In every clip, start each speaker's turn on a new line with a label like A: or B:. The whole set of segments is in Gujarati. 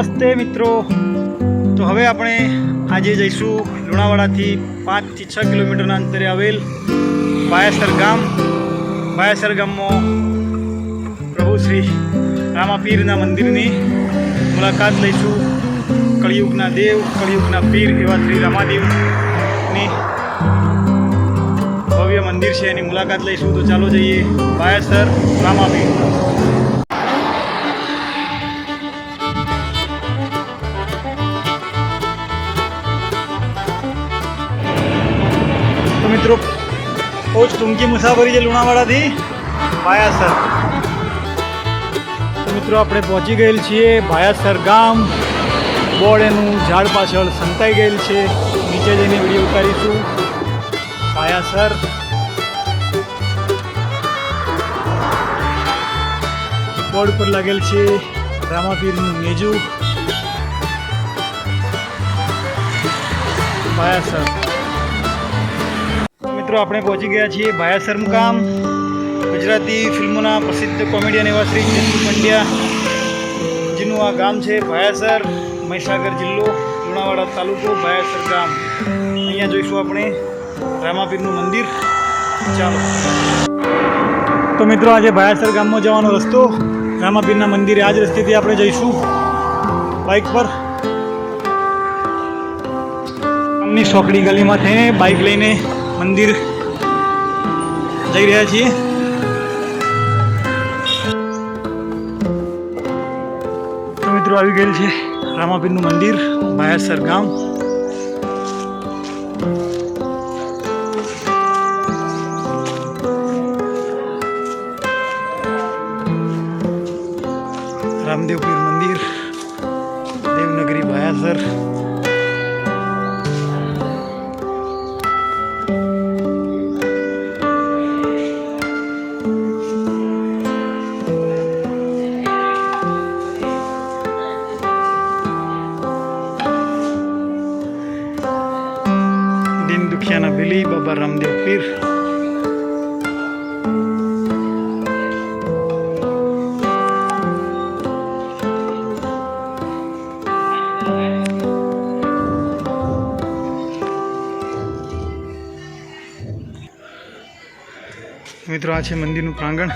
A: નમસ્તે મિત્રો। તો હવે આપણે આજે જઈશું લુણાવાડાથી 5 થી 6 કિલોમીટરના અંતરે આવેલ ભાયાસર ગામ। ભાયાસર ગામમાં પ્રભુ શ્રી રામાપીરના મંદિરની મુલાકાત લઈશું। કળિયુગના દેવ, કળિયુગના પીર એવા શ્રી રામાદેવની ભવ્ય મંદિર છે, એની મુલાકાત લઈશું। તો ચાલો જઈએ ભાયાસર રામાપીર। મિત્રો બહુ જ ટૂંકી મુસાફરી છે લુણાવાડાથી ભાયાસર। તો મિત્રો આપણે પહોંચી ગયેલ છીએ ભાયાસર ગામ। બોર્ડ એનું ઝાડ પાછળ સંતાઈ ગયેલ છે, નીચે જઈને વિડીયો ઉતારીશું। ભાયાસર બોર્ડ પર લાગેલ છે રામાપીરનું નેજું। ભાયાસર મિત્રો આપણે પહોંચી ગયા છીએ ભાયાસર મુકામ। ગુજરાતી ફિલ્મોના પ્રસિદ્ધ કોમેડિયન એવા શ્રી ચંદુ પંડ્યા જેનું આ ગામ છે ભાયાસર। મહીસાગર જિલ્લો, લુણાવાડા તાલુકો, ભાયાસર ગામ। અહીંયા જોઈશું આપણે રામાપીરનું મંદિર। ચાલો તો મિત્રો આજે ભાયાસર ગામમાં જવાનો રસ્તો રામાપીરના મંદિરે આ જ રસ્તેથી આપણે જઈશું બાઇક પર। ગામની સોકડી ગલીમાં થઈને બાઇક લઈને મંદિર જઈ રહ્યા છીએ। તો મિત્રો આવી ગયેલ છે રામાપીરનું મંદિર ભાયાસર ગામ। રામદેવપીર મંદિર, દેવનગરી ભાયાસર। दिन दुखियाना बेली बाबा रामदेव पीर। મિત્રો આ છે મંદિરનું પ્રાંગણ।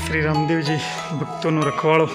A: શ્રી રામદેવજી ભક્તોનો રખવાળો।